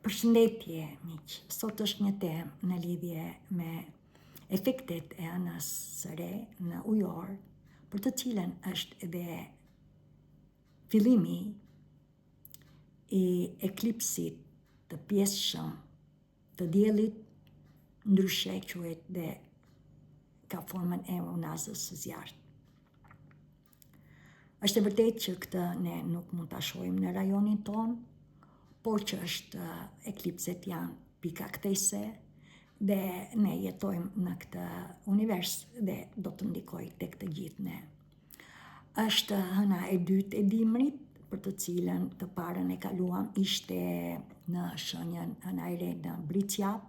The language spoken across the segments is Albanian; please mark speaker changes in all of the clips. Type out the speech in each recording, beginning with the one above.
Speaker 1: Përshëndetje, miq. Sot është një temë në lidhje me efektet e anës së re në ujor, për të cilën është edhe fillimi i eklipsit të pjesëshëm të diellit, ndryshe quhet dhe ka formën e unazës së zjarrt. Është e vërtetë që këtë ne nuk mund ta shohim në rajonin tonë, por që eklipset janë pika ktese dhe ne jetojmë në këtë univers dhe do të ndikoj tek të gjithë ne. Është hëna e dytë e dimrit, për të cilën të parën e kaluam ishte në shenjën hëna e re në Bricjap,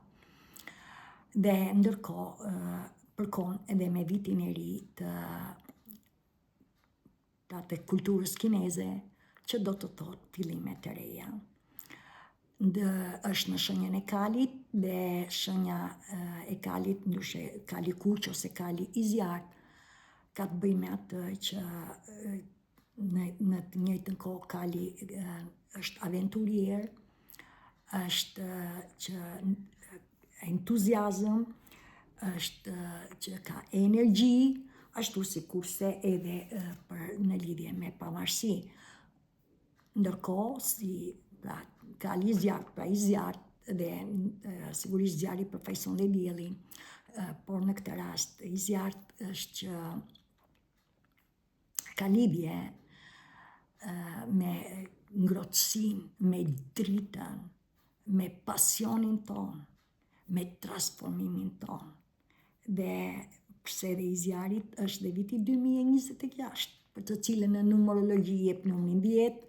Speaker 1: dhe ndërkohë përkon edhe me vitin e ri të kulturës kineze, që do të thotë fillime të reja. Është në shenjën e kalit dhe shenja e kalit, ndryshe kali kuq ose kali i zjarrt, ka të bëjë me atë që në të njëjtën kohë kali është aventurier, është që entuziazëm, është që ka energji, ashtu sikurse edhe në lidhje me pavarësi. Ndërkohë si kali i zjarrt dhe sigurisht zjarri përfaqëson dhe diellin, por në këtë rast i zjarrt është që ka lidhje me ngrohtësinë, me dritën, me pasionin ton, me transformimin ton. Dhe pse dhe i zjarrit është dhe viti 2026, për të cilën në numerologji jep numrin 10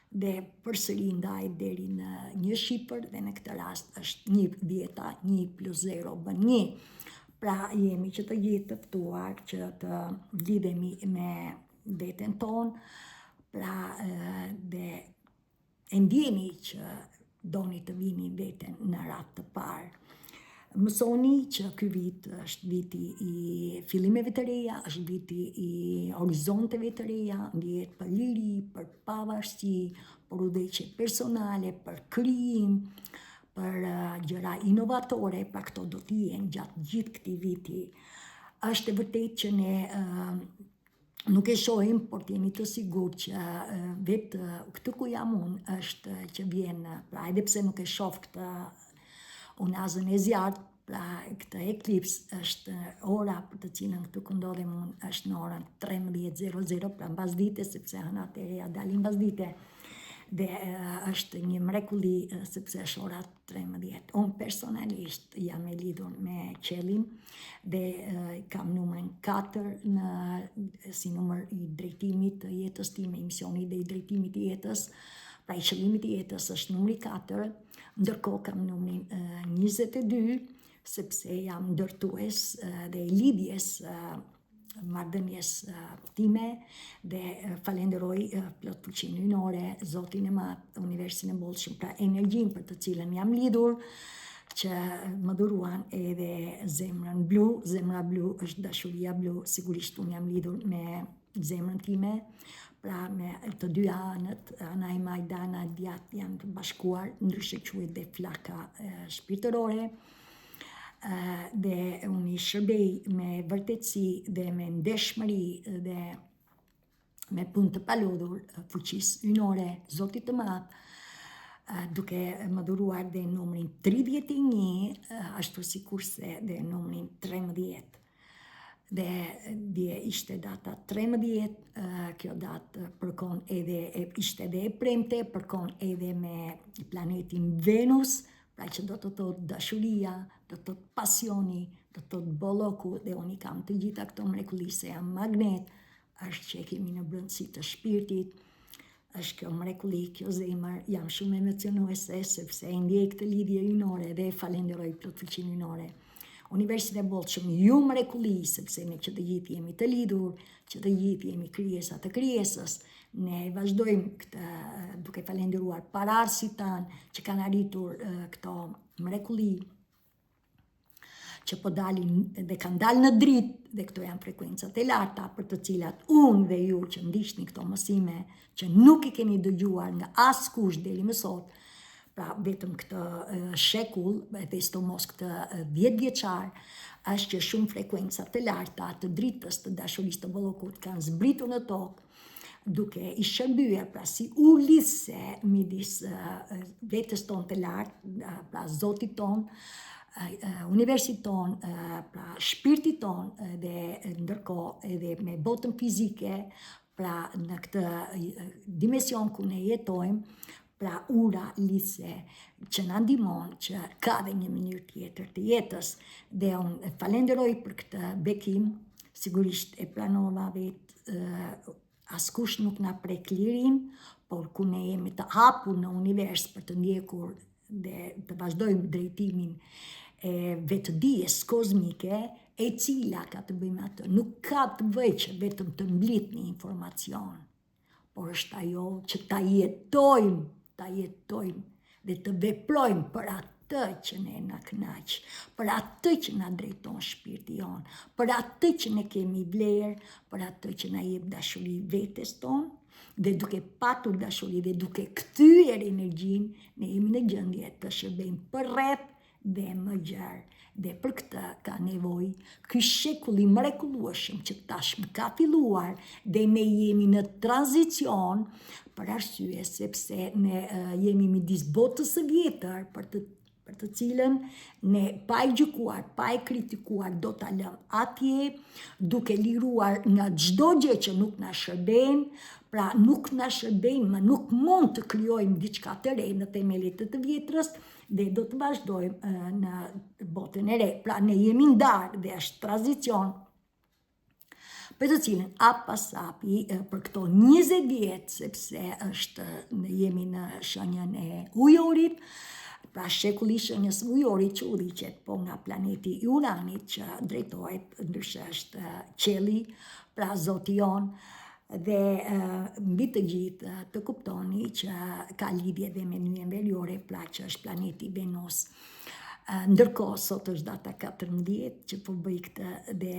Speaker 1: dhe përsëri ndahet deri në 1 shifër, dhe në këtë rast është 1/10, 1 + 0 bën 1. Pra jemi që të gjithë të ftuar që të lidhemi me veten tonë, pra dhe e ndjeni që doni të vini veten në radhë të parë. Mësoni që ky vit është viti i fillimeve të reja, është viti i orizonteve të reja, ndihet për liri, për pavarësi, për udhëheqje personale, për krijim, për gjëra inovatore, pra këto do të jenë gjatë gjithë këtij viti. Është e vërtetë që ne nuk e shohim, por të jeni të sigurt që vetë këtë ku jam unë është që vjen, pra edhe pse nuk e shoh këtë unazën e zjarrt, pra këtë eklips është ora për të cilën këtu ku ndodhem unë është në orën 13:00, pra mbasdite, sepse hënat e reja dalin mbasdite, dhe është një mrekulli sepse është ora 13. Unë personalisht jam e lidhur me qiellin dhe kam numrin 4 si numër i drejtimit të jetës time, i misionit dhe i drejtimit të jetës. Pra i qëllimit i jetës është numri 4, ndërkohë kam numrin 22, sepse jam ndërtues dhe lidhjes marrëdhënies time, dhe falenderoj plot fuqinë hyjnore, Zotin e Madh, universin e bollshëm, pra energjinë për të cilën jam lidhur, që më dhuruan edhe zemrën blu. Zemra blu është dashuria blu, sigurisht unë jam lidhur me zemrën time, pra me të dy anët, ana e majt dhe ana e djathtë janë të bashkuar, ndryshe quhet dhe flaka shpirtërore, dhe unë i shërbej me vërtetësi dhe me ndeshmëri dhe me punë të palodhur fuqisë hyjnore, Zotit të Madh, duke më dhuruar dhe numrin 31, ashtu sikurse dhe numrin 13. Dhe dje ishte data 13, kjo datë përkon edhe, ishte edhe e premte, përkon edhe me planetin Venus, pra që do të thotë dashuria, do të thotë pasioni, do të thotë bolloku, dhe unë i kam të gjitha këto mrekulli se jam magnet, është që kemi në brendësi të shpirtit, është kjo mrekulli, kjo zemër, jam shumë emocionuese sepse e ndjej këtë lidhje hyjnore dhe falenderoj plot fuqinë hyjnore. Universin e bollshëm, ju mrekulli, sepse ne që të gjithë jemi të lidhur, që të gjithë jemi krijesa të krijesës. Ne vazhdojmë këtë duke falenderuar paraardhësit tanë që kanë arritur këto mrekulli, që po dalin dhe kanë dalë në dritë, dhe këto janë frekuencat e larta për të cilat unë dhe ju që ndiqni këto mësime që nuk i keni dëgjuar nga askush deri më sot, pra vetëm këtë shekull, dhe sidomos këtë 10 vjeçar, është që shumë frekuencat të larta të dritës të dashurisë të Bollokut kanë zbritur në tokë, duke i shërbyer pra si ulise midis vetes tonë të lartë, pra Zotit tonë, universit tonë, pra shpirtit tonë, dhe ndërkohë edhe me botën fizike, pra në këtë dimension ku ne jetojmë, pra ura lise që na ndihmon që ka dhe një mënyrë tjetër të jetës, dhe unë falenderoj për këtë bekim, sigurisht e planova vetë, askush nuk na prek lirin, por ku ne jemi të hapur në univers për të ndjekur dhe të vazhdojmë drejtimin e vetëdijes kozmike, e cila ka të bëjmë atë, nuk ka të bëjë që vetëm të mblit një informacion, por është ajo që ta jetojmë dhe të veprojmë për atë që ne na kënaq, për atë që na drejton shpirti jon, për atë që ne kemi vlerë, për atë që na jep dashuri vetes tonë, dhe duke patur dashuri dhe duke kthyer energjinë, ne jemi në gjendje të shërbejmë përreth dhe më gjerë. Dhe për këtë ka nevojë ky shekull i mrekullueshëm që tashmë ka filluar, dhe ne jemi në tranzicion, për arsye sepse ne jemi midis botës së vjetër për të cilën ne pa e gjykuar, pa e kritikuar, do ta lëm atje, duke liruar nga çdo gjë që nuk na shërben, pra nuk na shërben, më nuk mund të krijojmë diçka të re në themelet të vjetrës, dhe do të vazhdojmë në botën e re. Pra ne jemi ndarë dhe është tranzicion për të cilën apasapi për këto 20 vjetë, sepse jemi në shenjën e ujorit, pra shekulli shenjës ujorit që udhëhiqet po nga planeti i Uranit, që drejtohet, ndryshe është qelli, pra Zoti jon, dhe mbi të gjithë të kuptoni që ka lidhje dhe me yjen veriore, pra që është planeti Venus. Ndërkohë sot është data 14 që po bëj këtë, dhe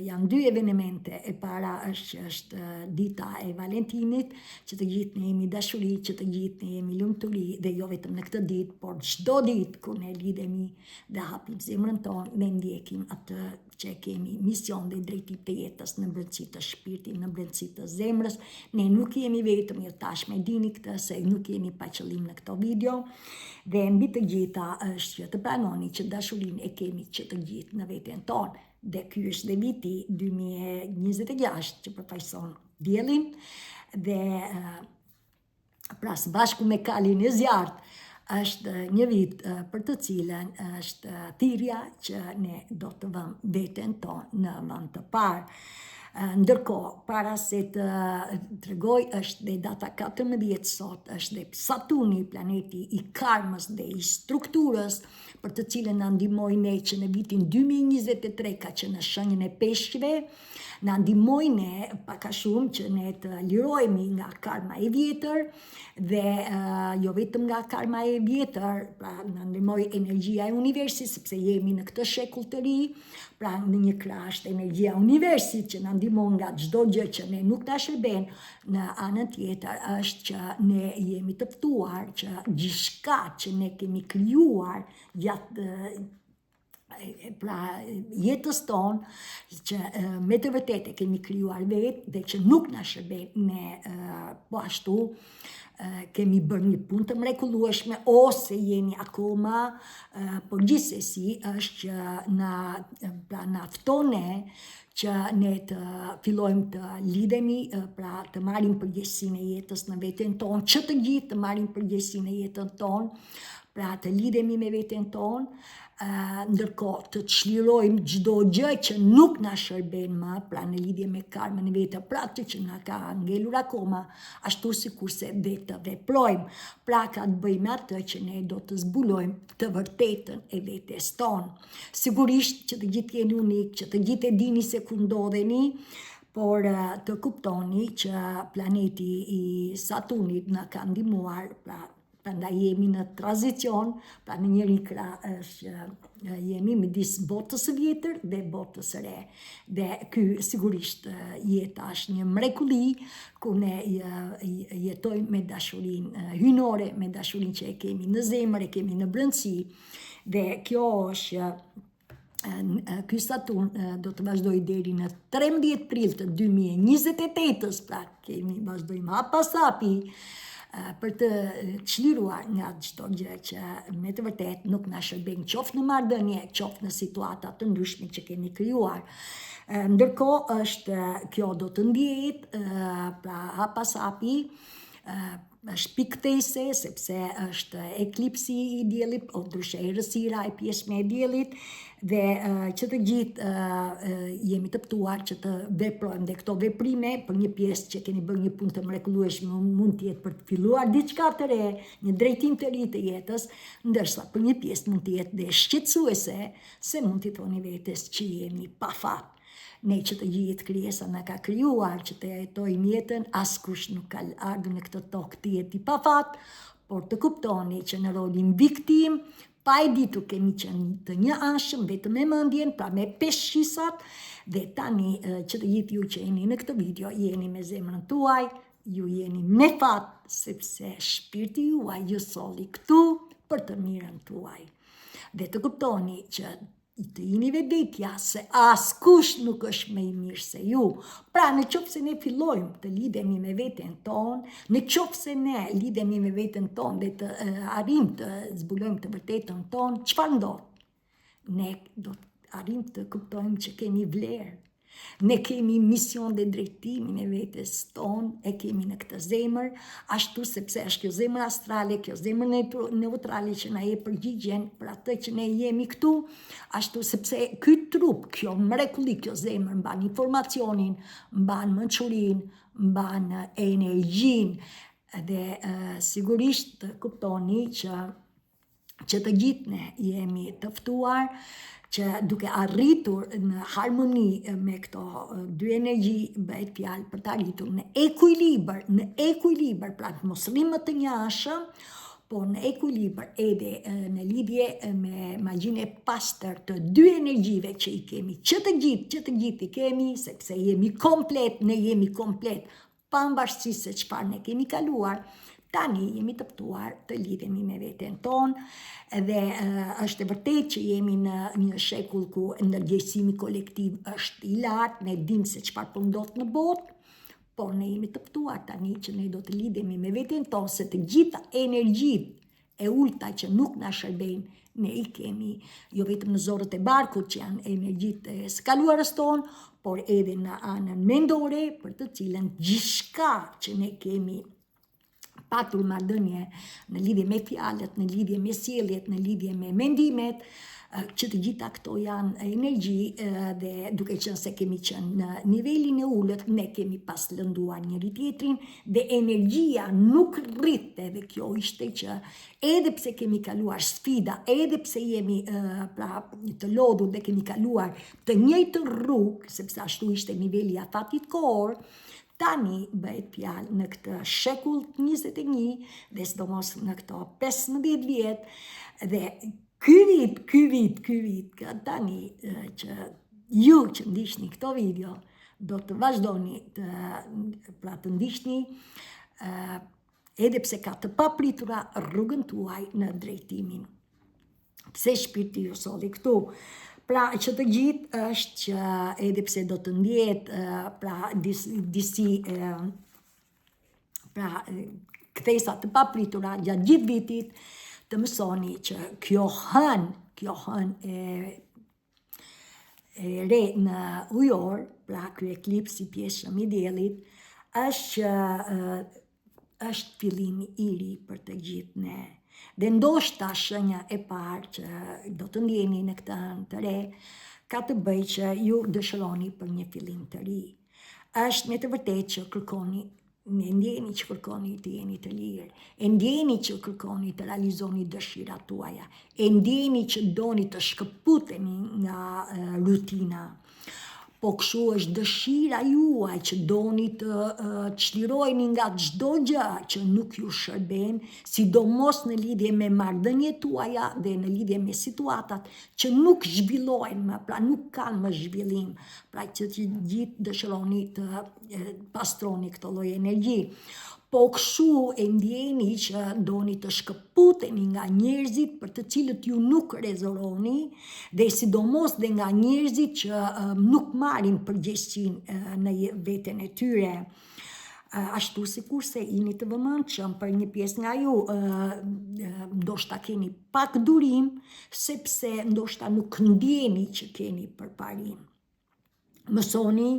Speaker 1: janë 2 evente. E para është dita e Valentinit, që të gjithë ne jemi dashuri, që të gjithë ne jemi lumturi, dhe jo vetëm në këtë ditë, por çdo ditë kur ne lidhemi dhe hapim zemrën tonë dhe ndjekim atë që kemi mision dhe drejtim të jetës në brendësi të shpirtit, në brendësi të zemrës. Ne nuk jemi vetëm, ju tashmë e dini këtë, se nuk jemi pa qëllim në këto video, dhe mbi të gjitha është që të pranoni që dashurinë e kemi që të gjithë në veten tonë, dhe ky është dhe viti 2026 që përfaqëson diellin, dhe pra së bashku me kalin e zjarrt, është një vit për të cilën është thirrja që ne do të vëmë veten tonë në vend të parë. Ndërkohë, para se të tregoj, është dhe data 14 sot, është dhe Saturni, planeti i karmës dhe i strukturës, për të cilën na ndihmoi ne që në vitin 2023 ka që në shenjën e peshqve, na ndihmoi ne pak a shumë që ne të lirohemi nga karma e vjetër, dhe jo vetëm nga karma e vjetër, pra na ndihmoi energjia e universit, sepse jemi në këtë shekull të ri, pra në një krah është energjia e universit që na ndihmon nga çdo gjë që ne nuk na shërben. Në anën tjetër është që ne jemi të ftuar që gjithçka që ne kemi krijuar gjatë pra jetës tonë, që me të vërtetë kemi krijuar vetë dhe që nuk na shërben, ne po ashtu kemi bërë një punë të mrekullueshme, ose jemi akoma, por gjithsesi është që na fton ne që ne të fillojmë të lidhemi, pra të marrim përgjegjësinë e jetës në veten tonë, që të gjithë të marrim përgjegjësinë e jetën tonë, pra të lidhemi me veten tonë, ndërkohë të çlirojmë çdo gjë që nuk na shërben më, pra në lidhje me karmën e vetë, pra atë që na ka ngelur akoma, ashtu sikurse dhe të veprojmë, pra ka të bëjë me atë që ne do të zbulojmë të vërtetën e vetes tonë. Sigurisht që të gjithë jeni unik, që të gjithë e dini se ku ndodheni, por të kuptoni që planeti i Saturnit na ka ndihmuar, pra Prandaj jemi në tranzicion, pra në njëri jemi midis botës së vjetër dhe botës së re. Dhe ky sigurisht jeta është një mrekulli ku ne jetojmë me dashurinë hyjnore, me dashurinë që e kemi në zemër, e kemi në brendësi. Dhe kjo është ky Saturn do të vazhdoj deri në 13 prill të 2028-s, pra kemi vazhdojmë hapas hapi për të çliruar nga çdo gjë që me të vërtet nuk na shërben qoftë në marrëdhënie, qoftë në situata të ndryshme që kemi krijuar. Ndërkohë është kjo do të ndjehet pra hapas hapi, është pikëthese sepse është eklipsi i diellit, o ndryshe errësira e pjesme e diellit, dhe që të gjithë jemi të ftuar që të veprojmë dhe këto veprime për një pjesë që keni bërë një punë të mrekullueshme mund të jetë për të filluar diçka të re, një drejtim të ri të jetës, ndërsa për një pjesë mund të jetë dhe shqetësuese se mund t'i thoni vetes që jemi pa fat. Ne që të gjithë krijesa na ka krijuar që të jetojmë jetën, askush nuk ka ardhur në këtë tokë të jetë pa fat, por të kuptoni që në rolin viktim, pa e ditur kemi qenë të një anshëm, vetëm me mendjen, pra me peshqisat, dhe tani që të gjithë ju që jeni në këtë video, jeni me zemrën tuaj, ju jeni me fat, sepse shpirti juaj ju solli këtu për të mirën tuaj. Dhe të kuptoni që të jeni vetja se askush nuk është më i mirë se ju. Pra në qoftë se ne fillojmë të lidhemi me veten tonë, në qoftë se ne lidhemi me veten tonë dhe të arrijmë të zbulojmë të vërtetën tonë, çfarë ndodh? Ne do të arrijmë të kuptojmë që kemi vlerë. Ne kemi mision dhe drejtimin e vetes tonë, e kemi në këtë zemër, ashtu sepse është kjo zemër astrale, kjo zemër neutrale që na jep përgjigjen për atë që ne jemi këtu, ashtu sepse ky trup, kjo mrekulli, kjo zemër mban informacionin, mban mençurinë, mban energjinë, dhe sigurisht të kuptoni që të gjithë ne jemi të ftuar që duke arritur në harmoni me këto dy energji, bëhet fjalë për të arritur në ekuilibër, pra të mos rrimë të njashëm, por në ekuilibër edhe në lidhje me magjinë e pastër të dy energjive që i kemi, që të gjithë i kemi, sepse jemi komplet, ne jemi komplet, pavarësisht se çfarë ne kemi kaluar. Tani jemi të ftuar të lidhemi me veten tonë, dhe është e vërtet që jemi në një shekull ku ndërgjegjësimi kolektiv është i lartë, ne dimë se çfarë po ndodh në botë, por ne jemi të ftuar tani që ne do të lidhemi me veten tonë, se të gjitha energjitë e ulta që nuk na shërbejnë, ne i kemi jo vetëm në zorët e barkut që janë energjitë e së kaluarës tonë, por edhe në anën mendore, për të cilën gjithçka që ne kemi patur marrëdhënie në lidhje me fjalët, në lidhje me sjelljet, në lidhje me mendimet, që të gjitha këto janë energji, dhe duke qenë se kemi qenë në nivelin e ulët, ne kemi pas lënduar njëri tjetrin, dhe energjia nuk rritte, dhe kjo ishte që edhe pse kemi kaluar sfida, edhe pse jemi pra të lodhur dhe kemi kaluar të njëjtën rrugë, sepse ashtu ishte niveli i afatit kohor, tani bëhet fjalë në këtë shekull 21 dhe sidomos në këto 15 vjet, dhe ky vit tani që ju që ndiqni këto video do të vazhdoni të ndiqni, edhe pse ka të papritura rrugën tuaj në drejtimin pse shpirti ju solli këtu. Pra që të gjithë është që edhe pse do të ndjehet pra disi pra kthesa të papritura gjatë gjithë vitit, të mësoni që kjo hën e re në ujor, pra ky eklips i pjeshëm i diellit, është fillimi i ri për të gjithë ne. Dhe ndoshta shenja e parë që do të ndjeni në këtë anë të re, ka të bëjë që ju dëshironi për një fillim të ri. Është me të vërtetë që kërkoni, ne ndjeni që kërkoni të jeni të lirë, e ndjeni që kërkoni të realizoni dëshirat tuaja, e ndjeni që doni të shkëputeni nga rutina. po kështu është dëshira juaj që doni të çlirojeni nga çdo gjë që nuk ju shërben, sidomos në lidhje me marrëdhëniet tuaja dhe në lidhje me situatat që nuk zhvillohen më, pra nuk kanë më zhvillim, pra që gjithë dëshironi të pastroni këtë lloj energji. Po kështu e ndjeni që doni të shkëputeni nga njerëzit për të cilët ju nuk rezononi dhe sidomos dhe nga njerëzit që nuk marrin përgjegjësinë në veten e tyre. Ashtu sikurse jeni të vëmendshëm për një pjesë nga ju, ndoshta keni pak durim sepse ndoshta nuk ndjeni që keni përparim. Mësoni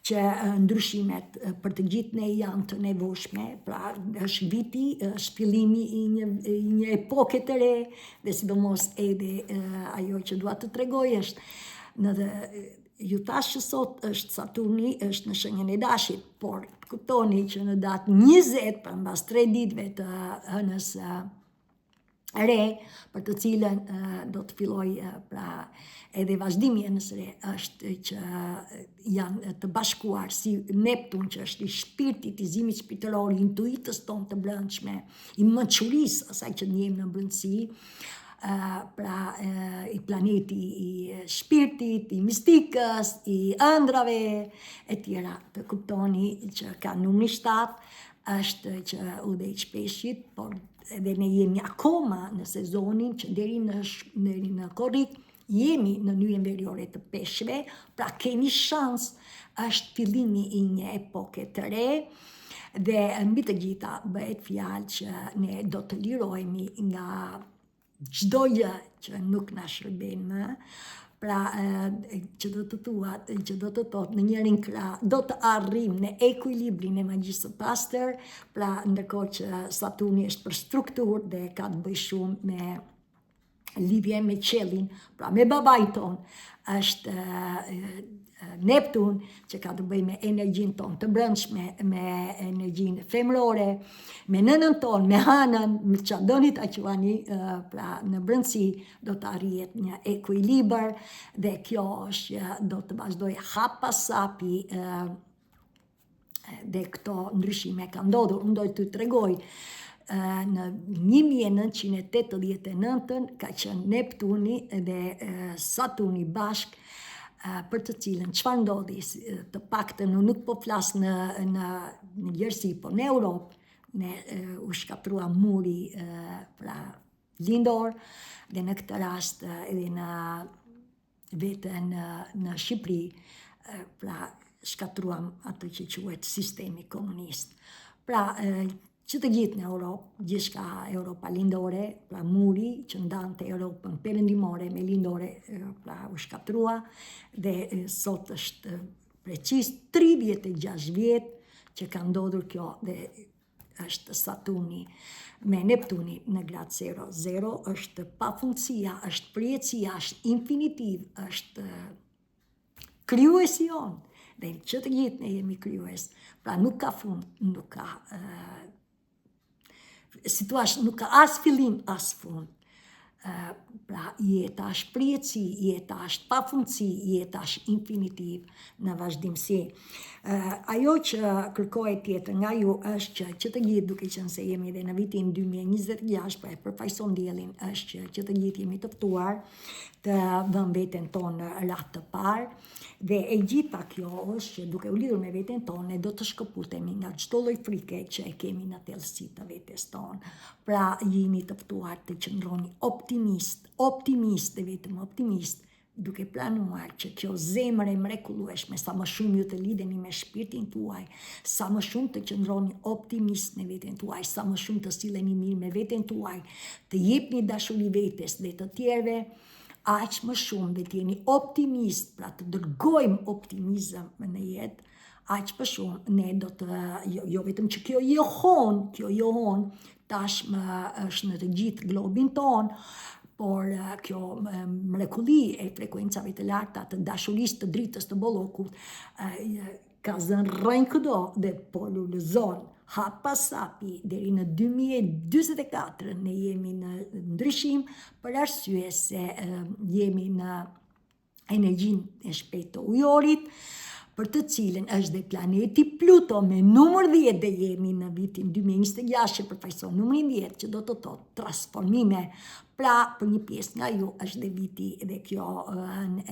Speaker 1: që ndryshimet për të gjithë ne janë të nevojshme, pra është viti, është fillimi i një epoke të re, dhe sidomos edhe ajo që dua të tregoj është ju thash që sot është Saturni, është në shenjën e Dashit, por kuptoni që në datë 20, pra mbas 3 ditëve të hënës re, për të cilën do të filloj pra edhe vazhdimi e nësë re, është që janë të bashkuar si Neptun, që është i shpirtit, i zimit shpirtëror, i intuitës tonë të brendshme, i mençurisë, asaj që ndjejmë në brendësi, pra i planeti i shpirtit, i mistikës, i ëndrave, e tjera. Të kuptoni që ka numri 7, është që udhëheq Peshqit, por edhe ne jemi akoma në sezonin që deri në korrik jemi në yjen veriore të peshqve, pra kemi shans, është fillimi i një epoke të re, dhe mbi të gjitha bëhet fjalë që ne do të lirohemi nga çdo gjë që nuk na shërben më, pra që do të thuat, që do të thotë në njërin krah do të arrim në ekuilibrin e magjisë së pastër, pra ndërkohë që Saturni është për strukturë dhe ka të bëjë shumë me lidhje me qellin, pra me babait ton, është Neptun, që ka të bëjë me energjinë tonë të brendshme, me energjinë femërore, me nënën tonë, me hanën, me çfarë doni ta quani, pra në brendësi do të arrihet një ekuilibër, dhe kjo është që do të vazhdojë hap pas hapi, dhe këto ndryshime ka ndodhur. Unë do t'ju tregoj në 1989 ka qenë Neptuni dhe Saturni bashk, për të cilën çfarë ndodhi, të paktën unë nuk po flas në gjerësi, po në Europë u shkatrua muri pra lindor, dhe në këtë rast edhe në vetën në Shqipëri, pra shkatruam atë që quhet sistemi komunist. Pra që të gjithë në Europë, gjithçka Europa lindore, pra muri që ndante Europën perëndimore me lindore, pra u shkatrua, dhe sot është precis 36 vjet që ka ndodhur kjo, dhe është Saturni me Neptuni në gradë 0, është pafundësia, është përjetësia, është infinitiv, është krijuesi jon, dhe që të gjithë ne jemi krijues, pra nuk ka fund, nuk ka situash, nuk ka as fillim as fund. Pra jeta është përjetësi, jeta është pafundësi, jeta është infinitiv në vazhdimsi. Ajo që kërkohet tjetër nga ju është që të gjithë, duke qenë se jemi edhe në vitin 2026, pra e përfaqëson diellin, është që të gjithë jemi të ftuar të vëmë veten tonë në radhë të parë, dhe e gjitha kjo është që duke u lidhur me veten tonë ne do të shkëputemi nga çdo lloj frike që e kemi në thellësi të vetes tonë. Pra jeni të ftuar të qëndroni optimist dhe vetëm optimist, duke planuar që kjo zemër e mrekullueshme, sa më shumë ju të lidheni me shpirtin tuaj, sa më shumë të qëndroni optimist në veten tuaj, sa më shumë të silleni mirë me veten tuaj, të jepni dashuri vetes dhe të tjerëve, aq më shumë dhe t'jeni optimist, pra të dërgojmë optimizëm në jetë, aq më shumë ne do të, jo vetëm që kjo johon tashmë është në të gjithë globin ton, por kjo mrekulli e frekuencave të larta të dashurisë të dritës të bollokut ka zënë rrënjë këdo dhe po lullëzon hap pas hapi deri në 2024 ne jemi në ndryshim, për arsye se jemi në energjinë e shpejtë të ujorit, për të cilën është dhe planeti Pluto me numër 10 dhe jemi në vitin 2026 që përfaqëson numrin 10 që do të thotë transformime. Pra për një pjesë nga ju është dhe viti dhe kjo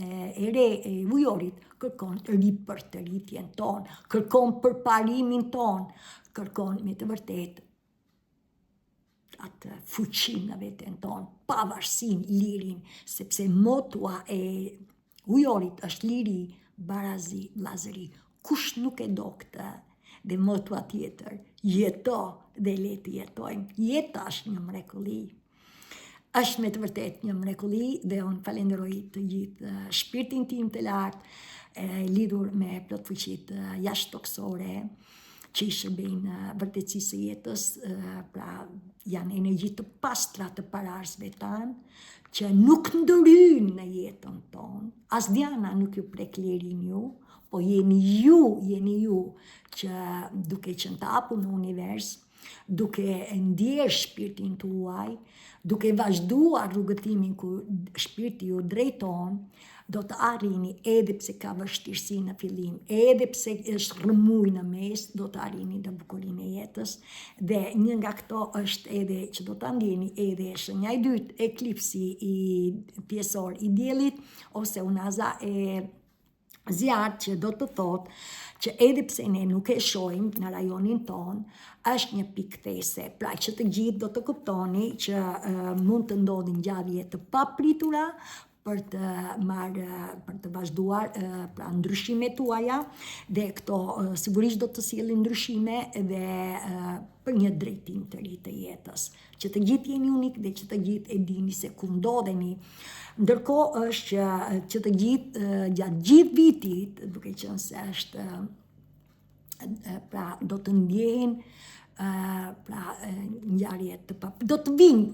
Speaker 1: e re e ujorit kërkon ripërtëritjen tonë, kërkon përparimin tonë, kërkon me të vërtetë atë fuqinë në veten tonë, pavarësinë, lirin, sepse motua e ujorit është liri, barazi, vllazëri. Kush nuk e do këtë dhe motua tjetër, jeto dhe le të jetojmë. Jeta është një mrekulli. Është me të vërtetë një mrekulli dhe unë falenderoj të gjithë shpirtin tim të lartë, lidhur me plot fuqitë jashtëtoksore, që i shërbejnë vërtetësisë së jetës, pra janë energji të pastra të pararsve tanë, që nuk ndryjnë në jetën tonë, as djana nuk ju prek lirin ju, po jeni ju që duke qenë të hapur në univers, duke ndjerë shpirtin tuaj, duke vazhduar rrugëtimin ku shpirti ju drejton, do të arrini edhe pse ka vështirësi në fillim, edhe pse është rrëmuj në mes, do të arrini të bukurinë e jetës. Dhe një nga këto është edhe që do të ndjeni edhe shenja e dytë, eklipsi i pjesor i diellit ose unaza e zjarrit, që do të thotë që edhe pse ne nuk e shohim në rajonin ton, është një pikë kthese. Pra që të gjithë do të kuptoni që mund të ndodhin ngjarje të papritura për të vazhduar pra ndryshimet tuaja, dhe këto sigurisht do të sjellin ndryshime dhe për një drejtim të ri të jetës. Që të gjithë jeni unik dhe që të gjithë e dini se ku ndodheni. Ndërkohë është që të gjithë gjatë gjithë vitit, duke qenë se është pra do të ndjehen ngjarje të do të vinë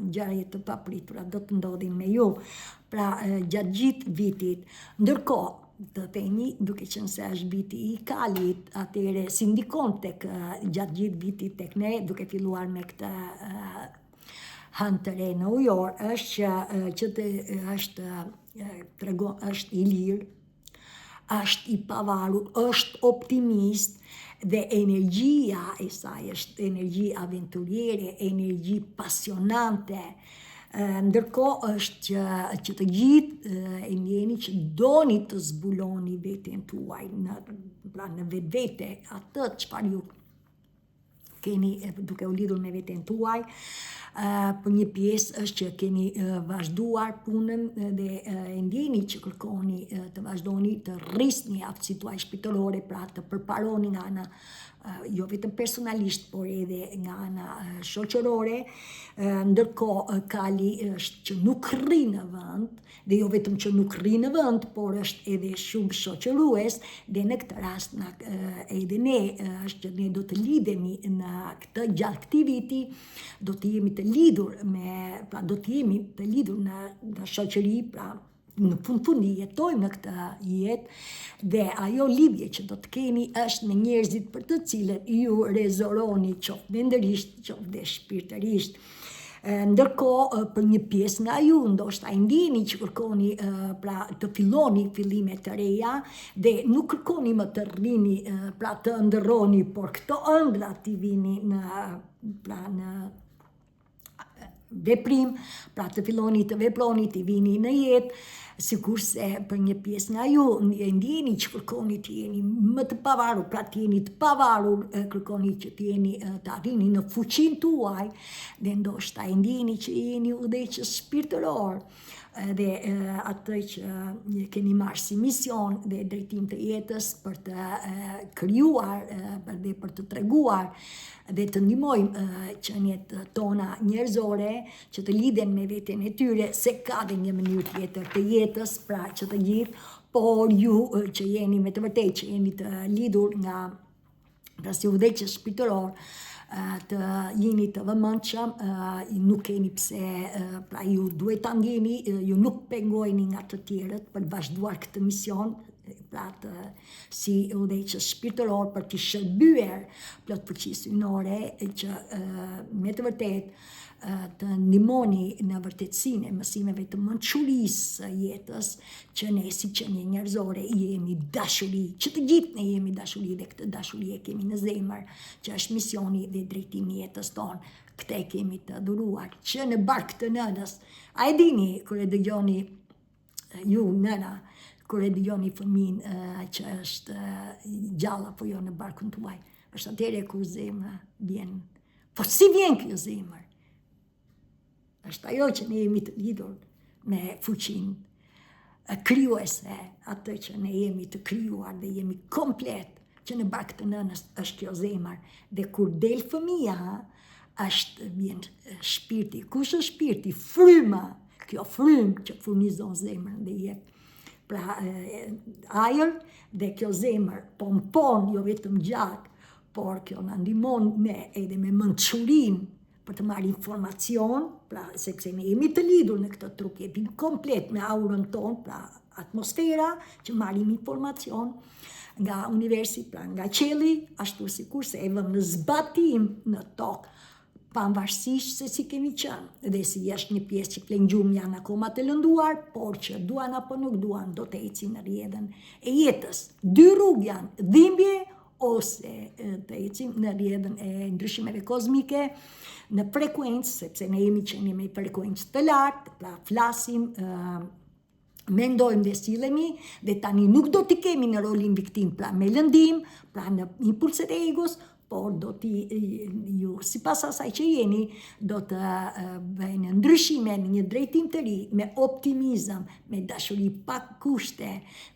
Speaker 1: ngjarje të papritura, do të ndodhin me ju, pra gjatë gjithë vitit. Ndërkohë të themi, duke qenë se është viti i kalit, atëherë si ndikon tek gjatë gjithë vitit tek ne, duke filluar me këtë hënë të re në ujor, është i lirë, është i pavarur, është optimist, dhe energjia e saj është energji aventuriere, energji pasionante. Ndërkohë është që të gjithë e ndjeni që doni të zbuloni veten tuaj në vetvete, atë çfarë ju keni duke u lidhur me veten tuaj. Për një pjesë është që keni vazhduar punën dhe e ndjeni që kërkoni të vazhdoni të rrisni aftësitë tuaj shpirtërore, pra të përparoni nga ana jo vetëm personalisht, por edhe nga ana shoqërore. Ndërkohë kali është që nuk rri në vend, dhe jo vetëm që nuk rri në vend, por është edhe shumë shoqërues, dhe në këtë rast edhe ne është që ne do të lidhemi në këtë gjatë këtij viti, do të jemi të lidhur pra do të jemi të lidhur në shoqëri, pra në fundi jetojmë në këtë jetë, dhe ajo lidhje që do të keni është me njerëzit për të cilët ju rezononi qoftë mendërisht, qoftë dhe shpirtërisht. Ndërkohë për një pjesë nga ju ndoshta e ndjeni që kërkoni pra të filloni fillime të reja, dhe nuk kërkoni më të rrini, pra të ndërroni, por këto ëndra t'i vini në veprim, pra të filloni të veproni, t'i vini në jetë, sikurse për një pjesë nga ju e ndjeni që kërkoni të jeni më të pavarur, pra të jeni të pavarur, kërkoni që të jeni të arrini në fuqinë tuaj, dhe ndoshta e ndjeni që jeni udhëheqës shpirtëror, dhe atë që keni marrë si mision dhe drejtim të jetës për të krijuar dhe për të treguar dhe të ndihmojmë qeniet tona njerëzore që të lidhen me veten e tyre, se ka dhe një mënyrë tjetër të jetës, pra që të gjithë, por ju që jeni me të vërtetë që jeni të lidhur nga pra si udhëheqës shpirtëror, të jeni të vëmendshëm, nuk keni pse, pra ju duhet ta ndjeni, ju nuk pengoheni nga të tjerët për të vazhduar këtë mision, pra si udhëheqës shpirtëror për të shërbyer plot fuqisë ynore, që me të vërtetë të ndihmoni në vërtetësinë e mësimeve të mençurisë së jetës, që ne si qenie njerëzore jemi dashuri, që të gjithë ne jemi dashuri dhe këtë dashuri e kemi në zemër, që është misioni dhe drejtimi i jetës tonë. Këtë e kemi të dhuruar, që në barkë të nënës. A e dini, kur e dëgjoni ju nëna, kur e dëgjoni fëmin që është gjalla po jo në barkun tuaj, është atëre kur zemra vjen. Po si vjen kjo zemër? Është ajo që ne jemi të lidhur me fuqinë krijuese, atë që ne jemi të krijuar dhe jemi komplet, që në barkë të nënës është kjo zemër. Dhe kur del fëmia, është vjen shpirti. Kush është shpirti? Fryma. Kjo frymë që furnizon zemrën dhe jep pra ajër, dhe kjo zemër pompon jo vetëm gjak, por kjo na ndihmon ne edhe me mençurinë për të marrë informacion, pra sepse ne jemi të lidhur në këtë trup, jemi komplet me aurën tonë, pra atmosfera që marrim informacion nga universi, pra nga qielli, ashtu sikurse e vëmë në zbatim në tokë, pavarësisht se si kemi qenë, dhe si është një pjesë që plenë gjumë janë akoma të lënduar, por që duan apo nuk duan, do të ecin në rrjedhën e jetës. Dy rrugë janë, dhimbje ose të ecim në rrjedhën e ndryshimeve kozmike, në frekuencë, sepse ne jemi qenë me frekuencë të lartë, pra flasim, mendojmë dhe sillemi, dhe tani nuk do t'i kemi në rolin viktim, pra me lëndim, pra në impulset e egos, por do t'i ju, si pas asaj që jeni, do të bëjnë ndryshime në një drejtim të ri, me optimizëm, me dashuri pa kushte,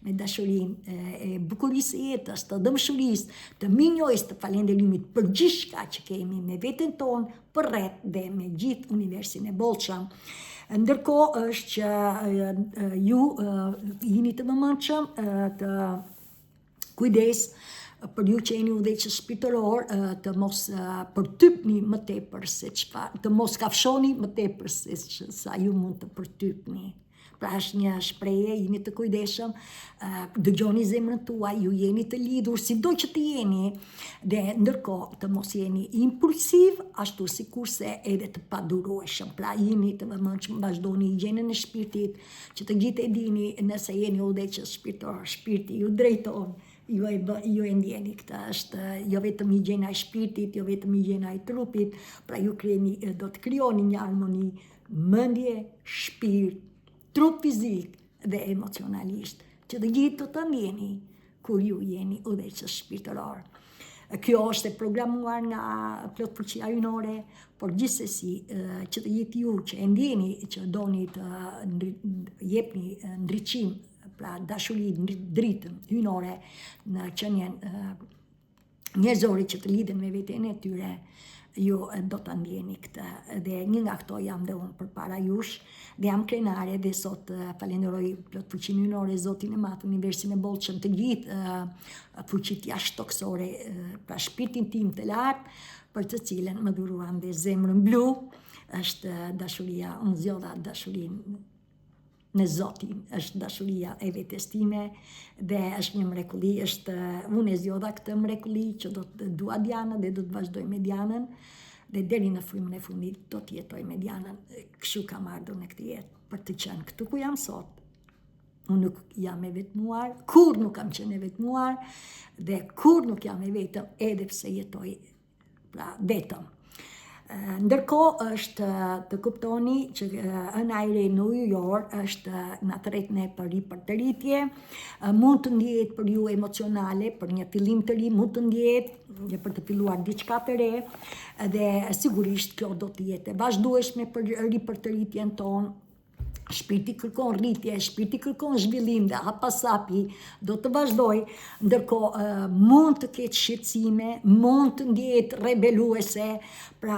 Speaker 1: me dashurinë e bukurisë e jetës, të dëmshurisë, të minjojës, të falënderimit për gjithçka që kemi me veten tonë, për rreth dhe me gjithë universin e bollshëm. Ndërkohë është që ju jeni të vëmendshëm të kujdes për ju që jeni udhëheqës shpirtëror, të mos përtypni më tepër se çfarë, të mos kafshoni më tepër se sa ju mund të përtypni. Pra është një shprehje, jeni të kujdesshëm, dëgjoni zemrën tuaj, ju jeni të lidhur, sido që të jeni, dhe ndërkohë të mos jeni impulsiv, ashtu sikurse edhe të padurueshëm. Pra jeni të vëmendshëm, vazhdoni higjienën e shpirtit, që të gjithë e dini, nëse jeni udhëheqës shpirtëror, shpirti ju drejton. Ju e ndjeni këtë, është jo vetëm higjiena e shpirtit, jo vetëm higjiena e trupit, pra ju do të krijoni një harmoni mendje, shpirt, trup fizik dhe emocionalisht, që të gjithë të të ndjeni kur ju jeni udhëheqës shpirtëror. Kjo është e programuar nga plot fuqia hyjnore, por gjithsesi që të gjithë ju që e ndjeni që doni të jepni ndriçim, pra dashuri, dritën hyjnore në qenien njerëzore që të lidhen me veten e tyre, ju do të ndjeni këtë. Dhe një nga këto jam dhe unë përpara jush, dhe jam krenare dhe sot falenderoj plot fuqinë hyjnore, Zotin e Madh, universin e bollshëm, të gjithë fuqitë jashtëtoksore, pra shpirtin tim të lartë, për të cilën më dhuruan dhe zemrën blu, është dashuria, unë zgjodha dashurinë në Zotin, është dashuria e vetes time, dhe është një mrekulli, unë e zgjodha këtë mrekulli që do të dua Dianën dhe do të vazhdoj me Dianën, dhe deri në frymën e fundit do të jetoj me Dianën. Kështu kam ardhur në këtë jetë, për të qenë këtu ku jam sot. Unë nuk jam e vetmuar, kur nuk kam qenë e vetmuar, dhe kur nuk jam e vetëm, edhe pse jetoj pra vetëm. Ndërkohë është të kuptoni që ëna e re në New York është në tretën e për të rritje, mund të ndjehet për ju emocionale, për një fillim të ri, mund të ndjehet për të filluar diçka të re, dhe sigurisht kjo do të jetë e vazhdueshme për të rritjen tonë. Shpirti kërkon rritje, shpirti kërkon zhvillim, dhe hapasapi do të vazhdoj, ndërkohë mund të ketë shqetësime, mund të ndjehet rebeluese, pra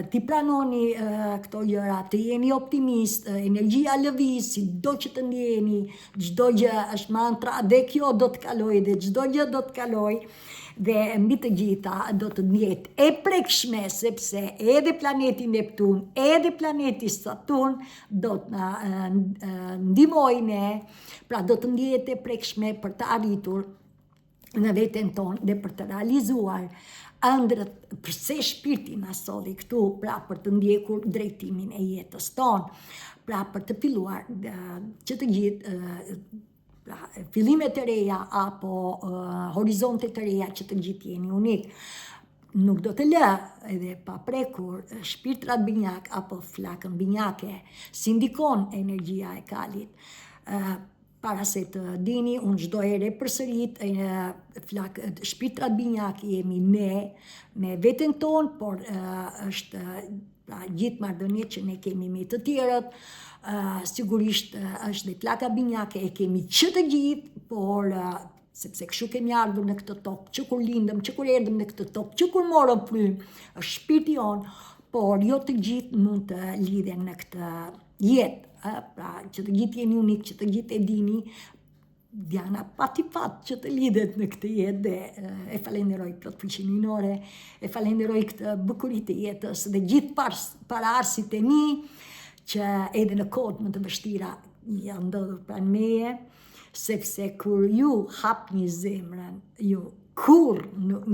Speaker 1: ti planoni këto gjëra, të jeni optimist, energjia lëviz, sido që të ndjeni, çdo gjë është mantra, dhe kjo do të kaloj, dhe çdo gjë do të kaloj, dhe mbi të gjitha do të ndjetë e prekshme, sepse edhe planeti Neptun, edhe planeti Saturn do të ndihmojnë, pra do të ndjetë e prekshme për të arritur në veten tonë dhe për të realizuar ëndrët përse shpirti na solli këtu, pra për të ndjekur drejtimin e jetës tonë, pra për të filluar që të gjithë fillimet të reja apo horizonte të reja që të gjithë jeni unik. Nuk do të lë edhe pa prekur shpirtrat binjak apo flakën binjake, si ndikon energjia e kalit. Para se të dini, unë çdo herë përsërit, shpirtrat binjak jemi ne, me veten tonë, por është gjithë marrëdhëniet që ne kemi me të tjerët, sigurisht është dhe flaka binjake e kemi që të gjithë, por sepse kështu kemi ardhur në këtë tokë, që kur lindëm, që kur erdhëm në këtë tokë, që kur morëm frymë, është shpirti jonë, por jo të gjithë mund të lidhen në këtë jetë. Pra që të gjithë jeni unik, që të gjithë e dini, Diana pati fat që të lidhet në këtë jetë dhe e falenderoj plot fuqinë minore, e falenderoj këtë bukurit e jetës dhe gjithë paraarsit e mi që edhe në kohët më të vështira janë ndodhur pranë meje, sepse kur ju hapni zemrën,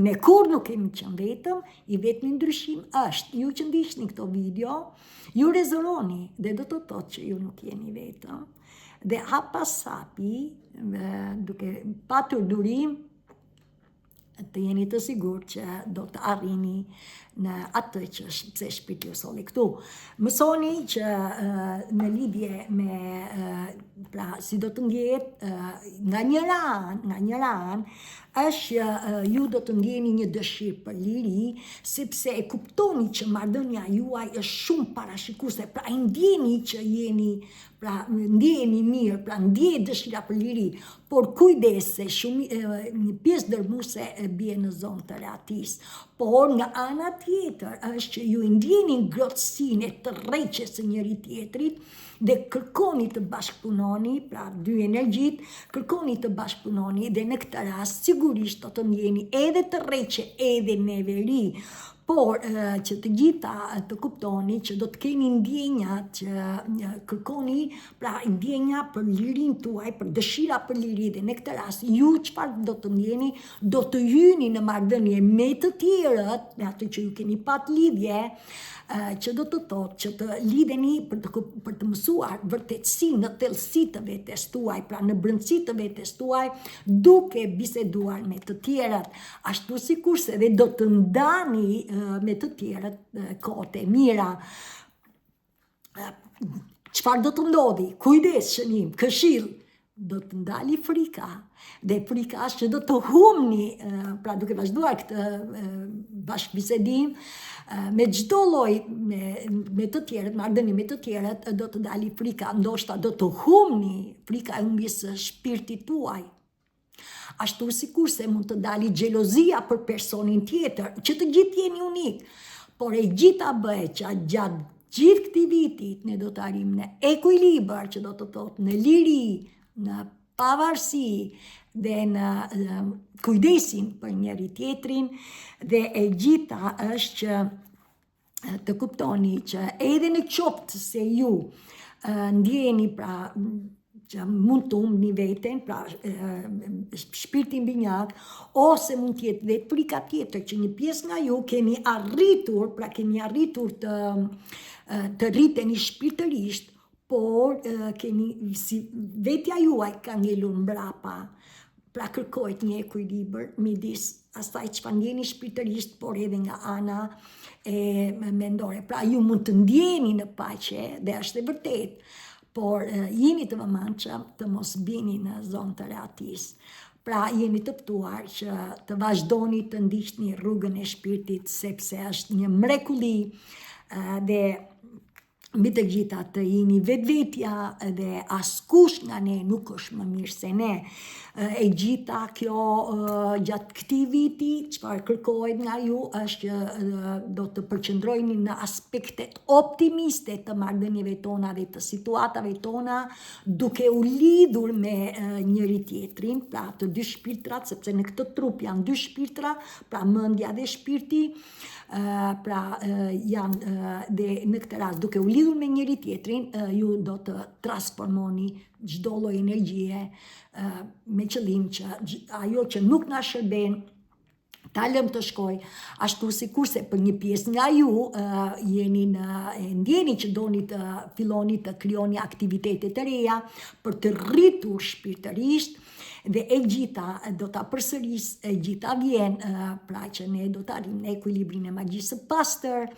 Speaker 1: ne kur nuk kemi qenë vetëm, i vetmi ndryshim është ju që ndiqni këto video, ju rezononi dhe do të thotë që ju nuk jeni vetëm. Dhe hap pas hapi, duke patur durim, të jeni të sigur që do të arrini në atë që pse shpirti ju solli këtu. Mësoni që në lidhje me pra si do të ndjehet nga një ranë është ju do të ndjeni një dëshirë për liri, sepse e kuptoni që marrëdhënia juaj është shumë parashikuese, pra e ndjeni që jeni, pra ndjeni mirë, pra ndjehet dëshira për liri, por kujdes se një pjesë dërmuese bie në zonë të rehatisë. Por nga ana tjetër është që ju ndjeni ngrohtësinë e tërheqjes së njëri tjetrit dhe kërkoni të bashkëpunoni, pra dy energjit, kërkoni të bashkëpunoni dhe në këtë rast sigurisht do të ndjeni edhe tërheqje edhe neveri. Por që të gjitha të kuptoni që do të keni ndjenja që kërkoni, pra ndjenja për lirin tuaj, për dëshira për liri dhe në këtë rast ju çfarë do të ndjeni, do të hyni në marrëdhënie me të tjerët, me atë që ju keni pat lidhje, që do të thotë që të lidheni për të mësuar vërtetësi në thellësi të vetes tuaj, pra në brendësi të vetes tuaj, duke biseduar me të tjerët, ashtu sikurse dhe do të ndani me të tjerët kohët e mira. Çfarë do të ndodhi? Kujdes, shënim, këshill, do të ndali frika, dhe frika është që do të humni, pra duke vazhduar këtë bashkëbisedim, me çdo lloj me të tjerët, marrëdhënie me të tjerët, do të dali frika, ndoshta do të humni, frika e humbjes së shpirtit tuaj. Ashtu sikurse mund të dali xhelozia për personin tjetër, që të gjithë jeni unik, por e gjitha bëhet që gjatë gjithë këtij vitit ne do të arrijmë në ekuilibër, që do të thotë në liri, në pavarësi dhe në kujdesin për njëri tjetrin, dhe e gjitha është që të kuptoni që edhe në qoftë se ju ndjeni pra që mund të humbni veten, pra shpirtin binjak, ose mund të jetë dhe frika tjetër që një pjesë nga ju keni arritur të rriteni shpirtërisht, por si vetja juaj ka ngelur mbrapa, pra kërkohet një ekuilibër midis asaj çfarë ndjeni shpirtërisht, por edhe nga ana e mendore. Pra ju mund të ndjeni në paqe, dhe është e vërtet, por jeni të vëmendshëm të mos bini në zonë të rehatisë. Pra jeni të ftuar që të vazhdoni të ndiqni rrugën e shpirtit, sepse është një mrekulli dhe mbi të gjitha të jeni vetvetja dhe askush nga ne nuk është më mirë se ne. E gjitha kjo gjatë këtij viti çfarë kërkohet nga ju është që do të përqendroheni në aspektet optimiste të marrëdhënieve tona dhe të situatave tona, duke u lidhur me njëri tjetrin, pra të dy shpirtrat, sepse në këtë trup janë dy shpirtra, pra mendja dhe shpirti, pra janë dhe në këtë rast duke u lidhur me njëri tjetrin, ju do të transformoni çdo lloj energjie me qëllim që ajo që nuk na shërben ta lëm të shkoj, ashtu sikurse për një pjesë nga ju ndjeni që doni të filloni të krijoni aktivitete të reja për të rritur shpirtërisht, dhe e gjitha do ta përsëris, e gjitha vjen pra që ne do të arrijmë në ekuilibrin e magjisë së pastër,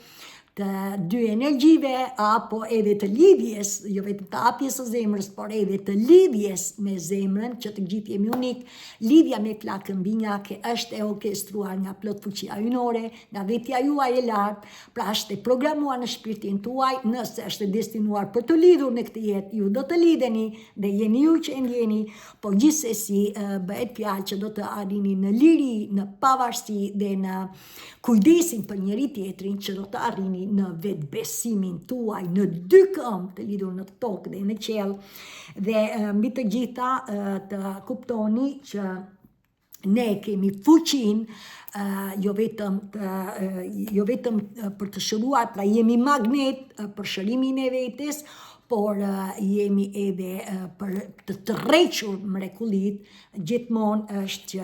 Speaker 1: të dy energjive, apo edhe të lidhjes, jo vetëm të hapjes së zemrës, por edhe të lidhjes me zemrën, që të gjithë jemi unik. Lidhja me flakën binjake është e orkestruar nga plot fuqia hyjnore, nga vetja juaj e lartë, pra është e programuar në shpirtin tuaj. Nëse është destinuar për të lidhur në këtë jetë, ju do të lidheni dhe jeni ju që e ndjeni, por gjithsesi bëhet fjalë që do të arrini në liri, në pavarësi dhe në kujdesin për njëri tjetrin, që do të arrini në vetë besimin tuaj, në dy këmbë të lidhur në tokë dhe në qelë, dhe mbi të gjitha të kuptoni që ne kemi fuqin, jo vetëm për të shëruar, pra jemi magnet për shërimin e vetes, por jemi edhe për të tërhequr mrekullit. Gjithmonë është që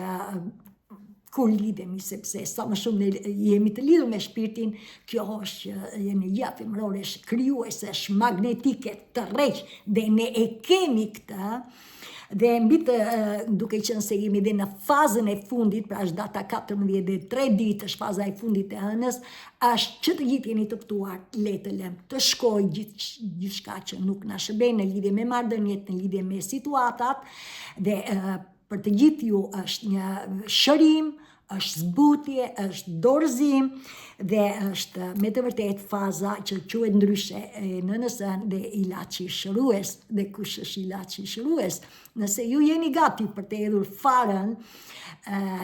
Speaker 1: kur lidhemi, sepse sa më shumë jemi të lidhur me shpirtin, kjo është energjia femërore, është krijuese, është magnetike, tërheq, dhe ne e kemi këtë. Dhe mbi të duke qenë se jemi dhe në fazën e fundit, pra është data 14 dhe 3 ditë është faza e fundit e hënës, është që të gjithë jeni të ftuar, le të lëm të shkoj gjithçka që nuk na shërben në lidhje me marrëdhëniet, në lidhje me situatat, dhe për të gjithë ju është një shërim, është zbutje, është dorëzim, dhe është me të vërtet faza që quhet ndryshe nënësën dhe ilaçi shërues. Dhe kush është ilaçi shërues? Nëse ju jeni gati për të hedhur farën,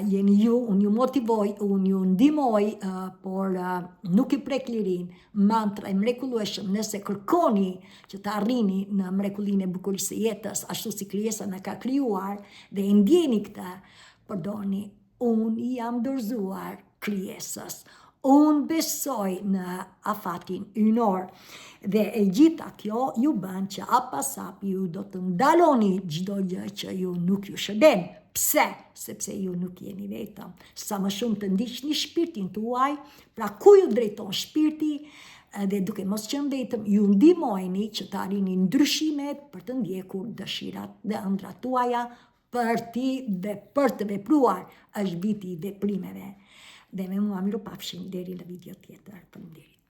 Speaker 1: jeni ju, unë ju motivoj, unë ju ndihmoj, por nuk i prek lirin. Mantra e mrekullueshëm, nëse kërkoni që të arrini në mrekullinë e bukurisë së jetës, ashtu si krijesa na ka krijuar, dhe e ndjeni këtë, përdorni: unë jam dorëzuar krijesës, unë besoj në afatin hyjnor, dhe e gjitha kjo ju bën që hap ju do të ndaloni çdo gjë që ju nuk ju shërben. Pse? Sepse ju nuk jeni vetëm. Sa më shumë të ndiqni shpirtin tuaj, pra ku ju drejton shpirti, dhe duke mos qenë vetëm, ju ndihmojeni që të arrini ndryshimet për të ndjekur dëshirat dhe ëndrat tuaja, për të vepruar. Është viti i veprimeve. Dhe me mua miropafshim deri në video tjetër. Faleminderit.